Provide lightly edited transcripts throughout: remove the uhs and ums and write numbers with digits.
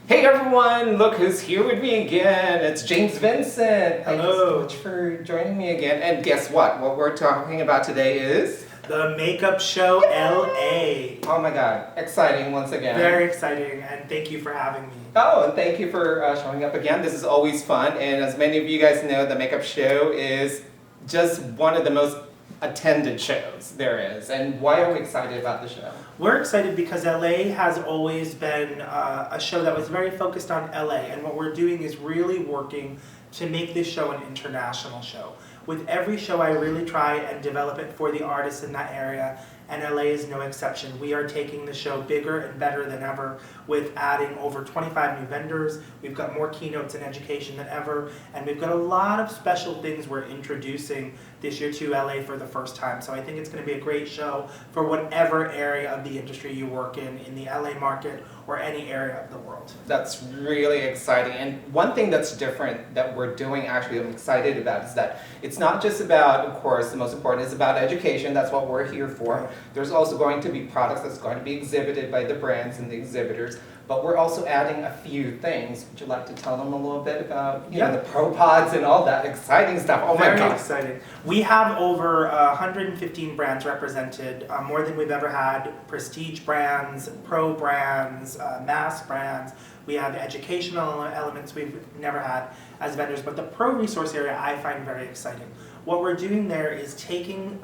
Hey everyone, look who's here with me again. It's James Vincent. Thank you so much for joining me again. And guess what? What we're talking about today is... the Makeup Show LA. Oh my god, exciting once again. Very exciting, and thank you for having me. Oh, and thank you for showing up again. This is always fun, and as many of you guys know, the Makeup Show is just one of the most attended shows there is. And why are we excited about the show? We're excited because LA has always been a show that was very focused on LA, and what we're doing is really working to make this show an international show. With every show, I really try and develop it for the artists in that area, and LA is no exception. We are taking the show bigger and better than ever with adding over 25 new vendors. We've got more keynotes in education than ever, and we've got a lot of special things we're introducing this year to LA for the first time. So I think it's going to be a great show for whatever area of the industry you work in the LA market or any area of the world. That's really exciting. And one thing that's different that we're doing, actually, I'm excited about, is that it's not just about, of course, the most important is about education. That's what we're here for. There's also going to be products that's going to be exhibited by the brands and the exhibitors. But we're also adding a few things. Would you like to tell them a little bit about you know, the Pro Pods and all that exciting stuff? Oh my God. Very exciting. We have over 115 brands represented, more than we've ever had. Prestige brands, pro brands, mass brands. We have educational elements we've never had as vendors. But the pro resource area I find very exciting. What we're doing there is taking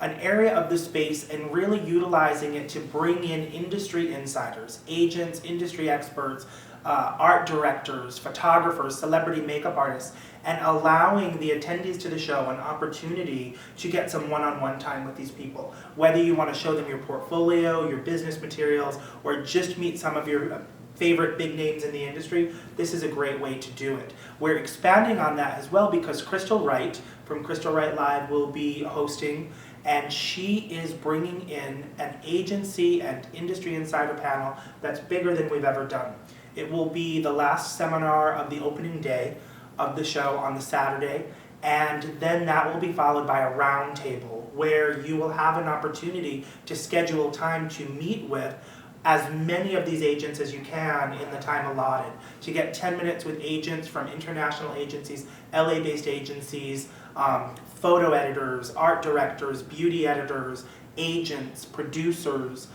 an area of the space and really utilizing it to bring in industry insiders, agents, industry experts, art directors, photographers, celebrity makeup artists, and allowing the attendees to the show an opportunity to get some one-on-one time with these people. Whether you want to show them your portfolio, your business materials, or just meet some of your favorite big names in the industry, this is a great way to do it. We're expanding on that as well because Crystal Wright from Crystal Wright Live will be hosting, and she is bringing in an agency and industry insider panel that's bigger than we've ever done. It will be the last seminar of the opening day of the show on the Saturday, and then that will be followed by a round table where you will have an opportunity to schedule time to meet with as many of these agents as you can in the time allotted. To get 10 minutes with agents from international agencies, LA-based agencies, photo editors, art directors, beauty editors, agents, producers,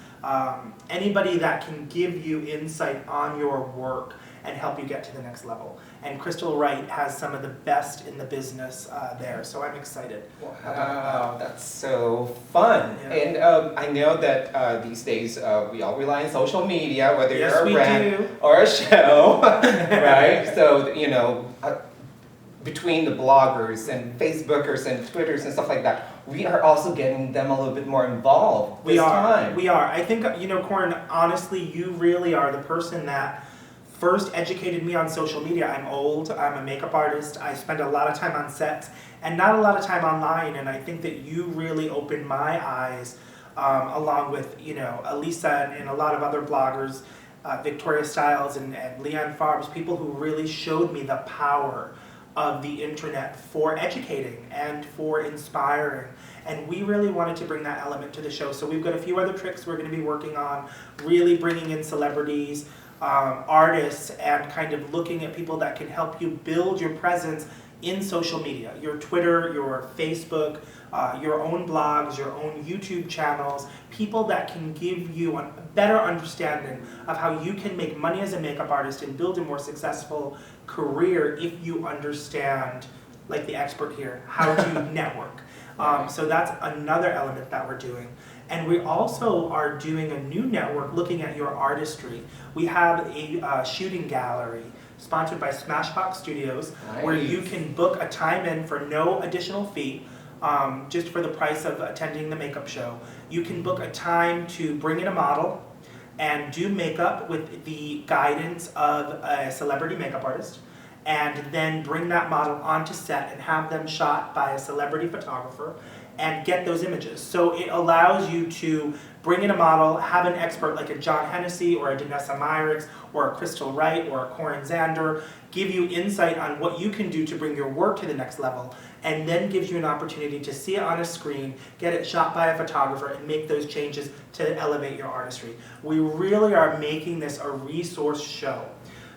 anybody that can give you insight on your work and help you get to the next level. And Crystal Wright has some of the best in the business there, so I'm excited. Wow, that's so fun. Yeah. And I know that these days we all rely on social media, whether you're a brand or a show, right? So, you know, between the bloggers and Facebookers and Twitters and stuff like that, we are also getting them a little bit more involved this time. We are. I think, you know, Corin, honestly, you really are the person that first educated me on social media. I'm old, I'm a makeup artist, I spend a lot of time on sets and not a lot of time online, and I think that you really opened my eyes, along with, you know, Elisa and a lot of other bloggers, Victoria Stiles and Leanne Farbs, people who really showed me the power of the internet for educating and for inspiring. And we really wanted to bring that element to the show. So we've got a few other tricks we're going to be working on, really bringing in celebrities, artists, and kind of looking at people that can help you build your presence in social media, your Twitter, your Facebook, your own blogs, your own YouTube channels, people that can give you a better understanding of how you can make money as a makeup artist and build a more successful career if you understand, like the expert here, how to network. So that's another element that we're doing. And we also are doing a new network looking at your artistry. We have a shooting gallery sponsored by SMASHBOX Studios, where you can book a time in for no additional fee, just for the price of attending the makeup show. You can book a time to bring in a model and do makeup with the guidance of a celebrity makeup artist, and then bring that model onto set and have them shot by a celebrity photographer. and get those images. So it allows you to bring in a model, have an expert like a John Hennessy or a Danessa Myricks or a Crystal Wright or a Corin Zander, give you insight on what you can do to bring your work to the next level, and then gives you an opportunity to see it on a screen, get it shot by a photographer, and make those changes to elevate your artistry. We really are making this a resource show.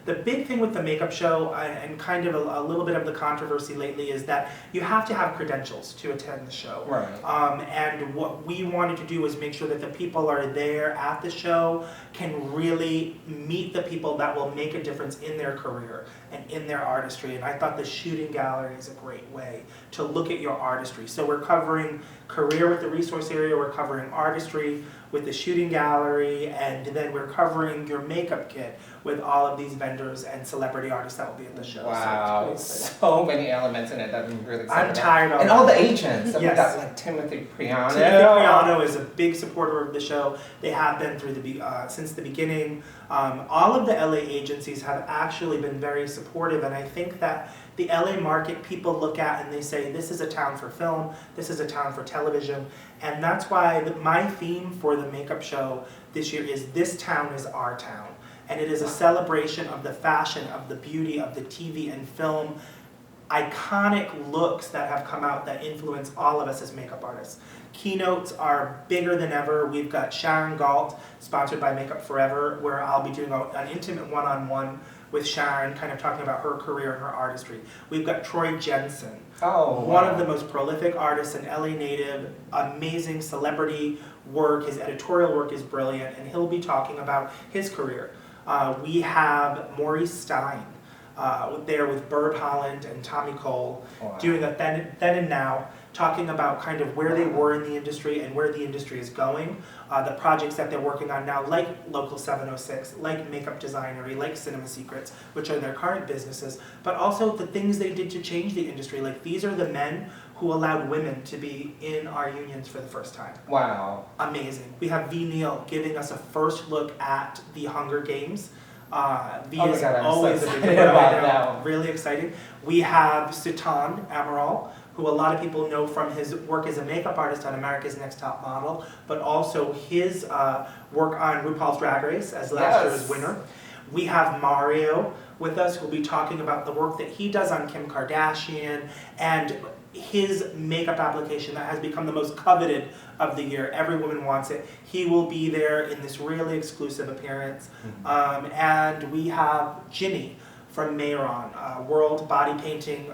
The big thing with the makeup show, and kind of a little bit of the controversy lately, is that you have to have credentials to attend the show. Right. And what we wanted to do was make sure that the people are there at the show can really meet the people that will make a difference in their career and in their artistry. And I thought the shooting gallery is a great way to look at your artistry. So we're covering career with the resource area, we're covering artistry with the shooting gallery, and then we're covering your makeup kit with all of these vendors and celebrity artists that will be at the show. Wow, so many elements in it that I'm really excited I'm tired of And it. all the agents. We've Yes. got like Timothy Priano. Timothy Priano is a big supporter of the show. They have been through since the beginning. All of the LA agencies have actually been very supportive, and I think that the LA market people look at and they say, this is a town for film, this is a town for television, and that's why my theme for the makeup show this year is this town is our town. And it is a celebration of the fashion, of the beauty, of the TV and film iconic looks that have come out that influence all of us as makeup artists. Keynotes are bigger than ever. We've got Sharon Gault, sponsored by Makeup Forever, where I'll be doing an intimate one-on-one with Sharon, kind of talking about her career and her artistry. We've got Troy Jensen, one of the most prolific artists, an LA native, amazing celebrity work. His editorial work is brilliant, and he'll be talking about his career. We have Maurice Stein there with Byrd, Holland, and Tommy Cole, doing a then and now, talking about kind of where they were in the industry and where the industry is going, the projects that they're working on now, like Local 706, like Makeup Designery, like Cinema Secrets, which are their current businesses, but also the things they did to change the industry. Like, these are the men who allowed women to be in our unions for the first time. Wow. Amazing. We have Ve Neill giving us a first look at the Hunger Games. Ve is always a big deal right now. Really exciting. We have Sutan Amaral, who a lot of people know from his work as a makeup artist on America's Next Top Model, but also his work on RuPaul's Drag Race as last year's winner. We have Mario with us, who will be talking about the work that he does on Kim Kardashian and his makeup application that has become the most coveted of the year. Every woman wants it. He will be there in this really exclusive appearance. And we have Jinny from Mayron, world body painting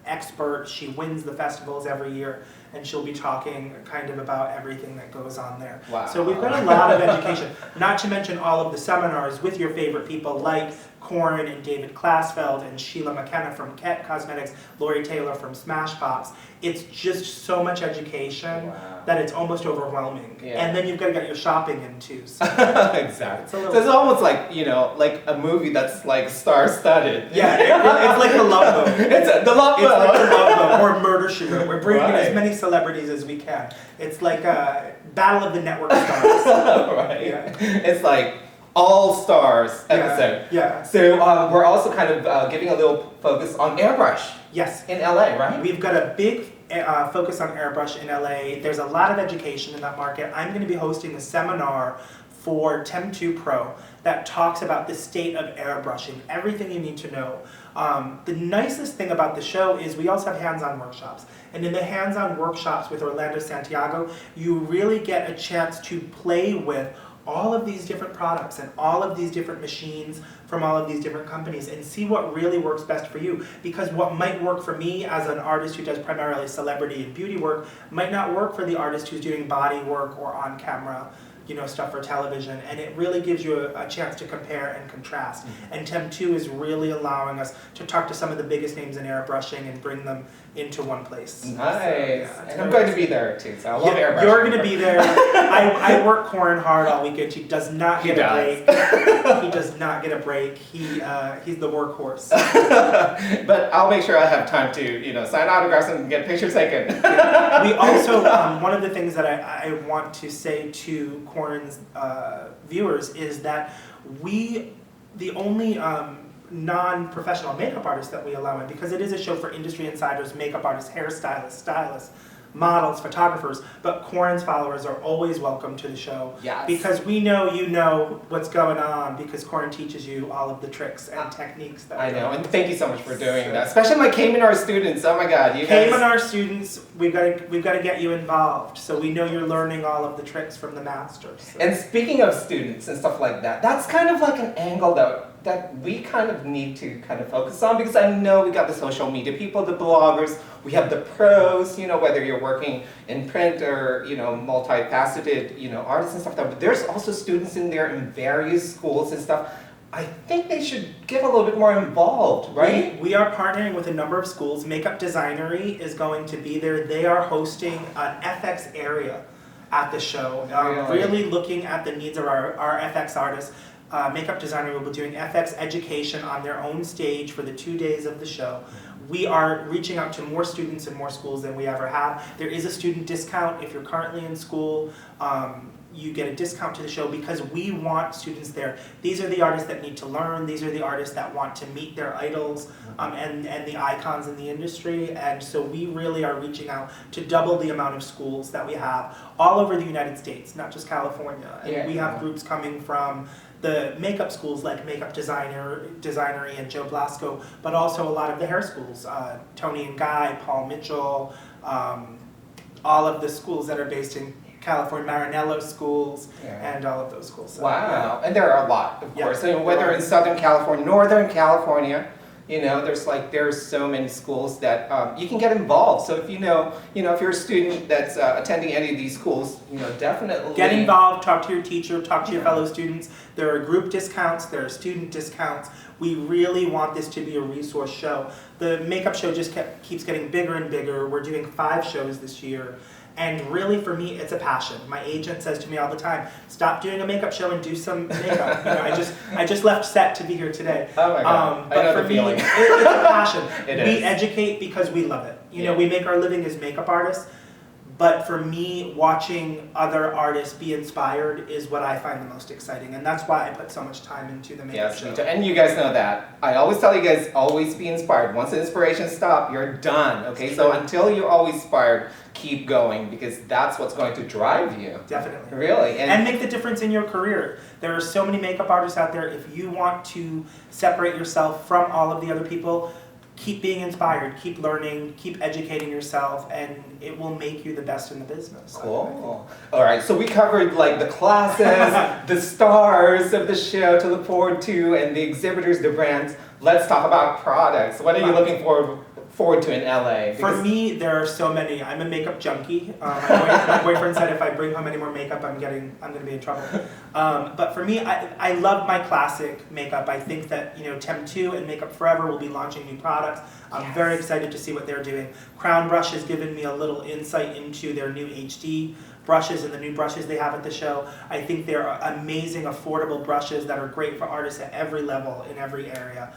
expert. She wins the festivals every year, and she'll be talking kind of about everything that goes on there. Wow. So we've got a lot of education, not to mention all of the seminars with your favorite people like Corin and David Klasfeld and Sheila McKenna from Ket Cosmetics, Lori Taylor from SMASHBOX. It's just so much education that it's almost overwhelming. And then you've got to get your shopping in too. So Exactly. So it's almost like, you know, like a movie that's like star-studded. Yeah, it's like the Love Boat. It's the Love Boat. It's like the Love Boat or Murder She Wrote. We're bringing in as many celebrities as we can. It's like a Battle of the Network Stars. It's like all stars episode. So we're also kind of giving a little focus on Airbrush. Yes. In LA, right? We've got a big focus on Airbrush in LA. There's a lot of education in that market. I'm going to be hosting a seminar for TEMPTU Pro that talks about the state of airbrushing, everything you need to know. The nicest thing about the show is we also have hands-on workshops. And in the hands-on workshops with Orlando Santiago, you really get a chance to play with all of these different products and all of these different machines from all of these different companies and see what really works best for you. Because what might work for me as an artist who does primarily celebrity and beauty work might not work for the artist who's doing body work or on-camera, you know, stuff for television, and it really gives you a chance to compare and contrast. And TEMPTU is really allowing us to talk to some of the biggest names in airbrushing and bring them into one place. Nice. So, and I'm going to be there too, so I love airbrushing. You're going to be there. I work Corin hard all weekend. He does not get a break. He does not get a break. He's the workhorse. But I'll make sure I have time to, you know, sign autographs and get pictures taken. We also, one of the things that I want to say to Corin's viewers is that the only non-professional makeup artists that we allow in, because it is a show for industry insiders, makeup artists, hairstylists, stylists, models, photographers, but Corin's followers are always welcome to the show. Yes. Because we know you know what's going on, because Corin teaches you all of the tricks and techniques that I know, and thank you so much for doing that. Especially my Cayman students, oh my God, you guys. Cayman students, we've got to get you involved, so we know you're learning all of the tricks from the masters. So. And speaking of students and stuff like that, that's kind of like an angle that we kind of need to kind of focus on, because I know we got the social media people, the bloggers, we have the pros, you know, whether you're working in print or, you know, multifaceted, you know, artists and stuff like that, but there's also students in there in various schools and stuff. I think they should get a little bit more involved, right? We are partnering with a number of schools. Makeup Designery is going to be there. They are hosting an FX area at the show, really looking at the needs of our FX artists. Makeup Designery will be doing FX education on their own stage for the 2 days of the show. We are reaching out to more students in more schools than we ever have. There is a student discount if you're currently in school. You get a discount to the show because we want students there. These are the artists that need to learn. These are the artists that want to meet their idols and the icons in the industry. And so we really are reaching out to double the amount of schools that we have all over the United States, not just California. And we have groups coming from the makeup schools like Makeup Designery and Joe Blasco, but also a lot of the hair schools, Tony and Guy, Paul Mitchell, all of the schools that are based in California, Maranello schools, and all of those schools. So, wow, and there are a lot, of course. I mean, whether in Southern California, Northern California, you know, there's so many schools that you can get involved. So if you know, if you're a student that's attending any of these schools, you know, definitely get involved. Talk to your teacher. Talk to your fellow students. There are group discounts. There are student discounts. We really want this to be a resource show. The makeup show just keeps getting bigger and bigger. We're doing 5 shows this year. And really, for me, it's a passion. My agent says to me all the time, "Stop doing a makeup show and do some makeup." You know, I just left set to be here today. Oh my God! But I know for the me, feeling. it's a passion. We educate because we love it. You know, we make our living as makeup artists. But for me, watching other artists be inspired is what I find the most exciting, and that's why I put so much time into the makeup show. Yes, me too. And you guys know that. I always tell you guys, always be inspired. Once the inspiration stops, you're done. Okay, so until you're always inspired, keep going, because that's what's going to drive you. Definitely. Really. And make the difference in your career. There are so many makeup artists out there. If you want to separate yourself from all of the other people, keep being inspired, keep learning, keep educating yourself, and it will make you the best in the business. Cool. All right, so we covered like the classes, the stars of the show to look forward to, and the exhibitors, the brands. Let's talk about products. What are you looking forward to in LA? For me, there are so many. I'm a makeup junkie. My boyfriend said if I bring home any more makeup, I'm going to be in trouble. But for me, I love my classic makeup. I think that TEMPTU and Makeup Forever will be launching new products. I'm very excited to see what they're doing. Crown Brush has given me a little insight into their new HD brushes and the new brushes they have at the show. I think they're amazing, affordable brushes that are great for artists at every level, in every area.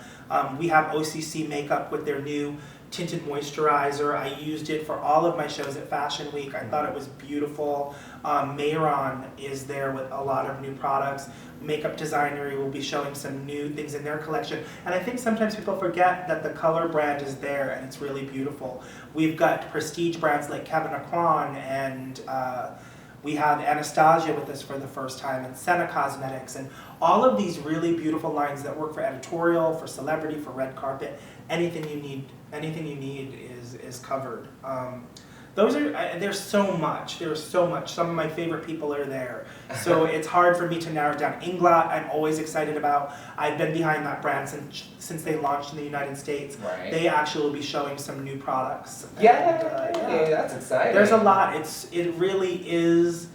We have OCC Makeup with their new tinted moisturizer. I used it for all of my shows at Fashion Week. I thought it was beautiful. Mayron is there with a lot of new products. Makeup Designery will be showing some new things in their collection. And I think sometimes people forget that the color brand is there and it's really beautiful. We've got prestige brands like Kevin Aquan, and we have Anastasia with us for the first time, and Senna Cosmetics, and all of these really beautiful lines that work for editorial, for celebrity, for red carpet. Anything you need is covered. There's so much. Some of my favorite people are there. So it's hard for me to narrow it down. Inglot, I'm always excited about. I've been behind that brand since they launched in the United States. Right. They actually will be showing some new products. Yeah, that's exciting. There's a lot. It really is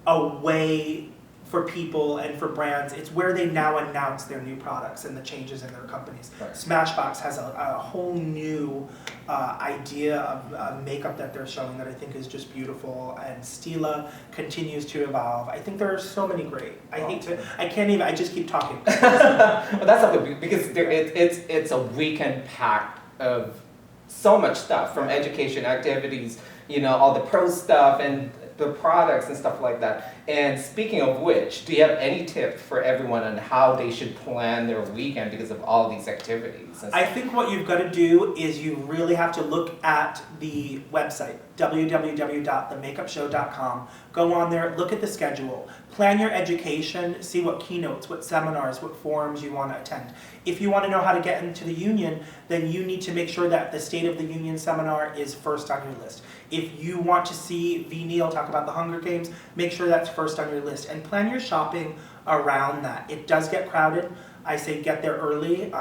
a way for people and for brands. It's where they now announce their new products and the changes in their companies. Right. SMASHBOX has a whole new idea of makeup that they're showing that I think is just beautiful, and Stila continues to evolve. I think there are so many great. I just keep talking. Well, that's something, because it's a weekend packed of so much stuff, from education activities, all the pro stuff and the products and stuff like that. And speaking of which, do you have any tips for everyone on how they should plan their weekend because of all these activities? I think what you've got to do is you really have to look at the website, www.themakeupshow.com. Go on there, look at the schedule, plan your education, see what keynotes, what seminars, what forums you want to attend. If you want to know how to get into the union, then you need to make sure that the State of the Union seminar is first on your list. If you want to see Ve Neill talk about the Hunger Games, make sure that's first on your list and plan your shopping around that. It does get crowded. I say get there early,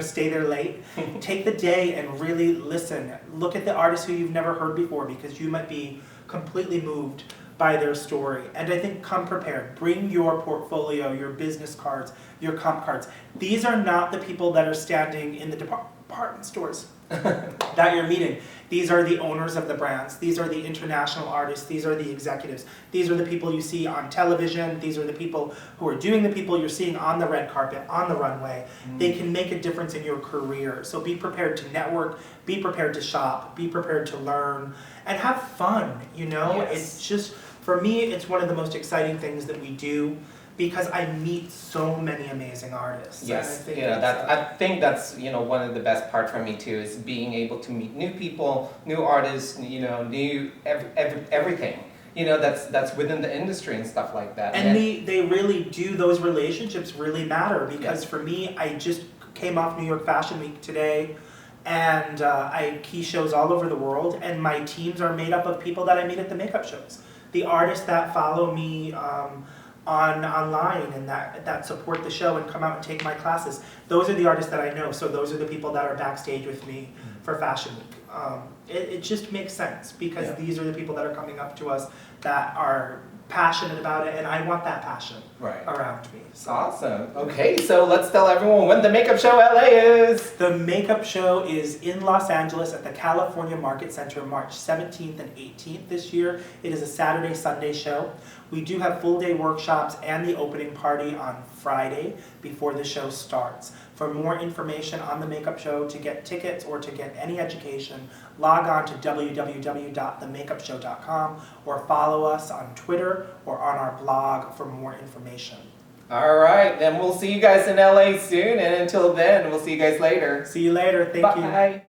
stay there late. Take the day and really listen. Look at the artists who you've never heard before because you might be completely moved by their story. And I think come prepared. Bring your portfolio, your business cards, your comp cards. These are not the people that are standing in the department stores that you're meeting. These are the owners of the brands. These are the international artists. These are the executives. These are the people you see on television. These are the people who are doing the people you're seeing on the red carpet, on the runway. They can make a difference in your career. So be prepared to network, be prepared to shop, be prepared to learn, and have fun, Yes. It's just, for me, it's one of the most exciting things that we do because I meet so many amazing artists. Yes, And I think that's one of the best part for me too is being able to meet new people, new artists, new everything. That's within the industry and stuff like that. And they really do, those relationships really matter because Yes. for me, I just came off New York Fashion Week today and I key shows all over the world and my teams are made up of people that I meet at the makeup shows. The artists that follow me online and that support the show and come out and take my classes, those are the artists that I know. So those are the people that are backstage with me for Fashion Week. It just makes sense because these are the people that are coming up to us that are passionate about it, and I want that passion around me. So. Awesome. Okay, so let's tell everyone when the Makeup Show LA is. The Makeup Show is in Los Angeles at the California Market Center March 17th and 18th this year. It is a Saturday, Sunday show. We do have full day workshops and the opening party on Friday before the show starts. For more information on the Makeup Show, to get tickets or to get any education, log on to www.themakeupshow.com or follow us on Twitter or on our blog for more information. All right, then we'll see you guys in LA soon, and until then, we'll see you guys later. See you later. Thank you. Bye.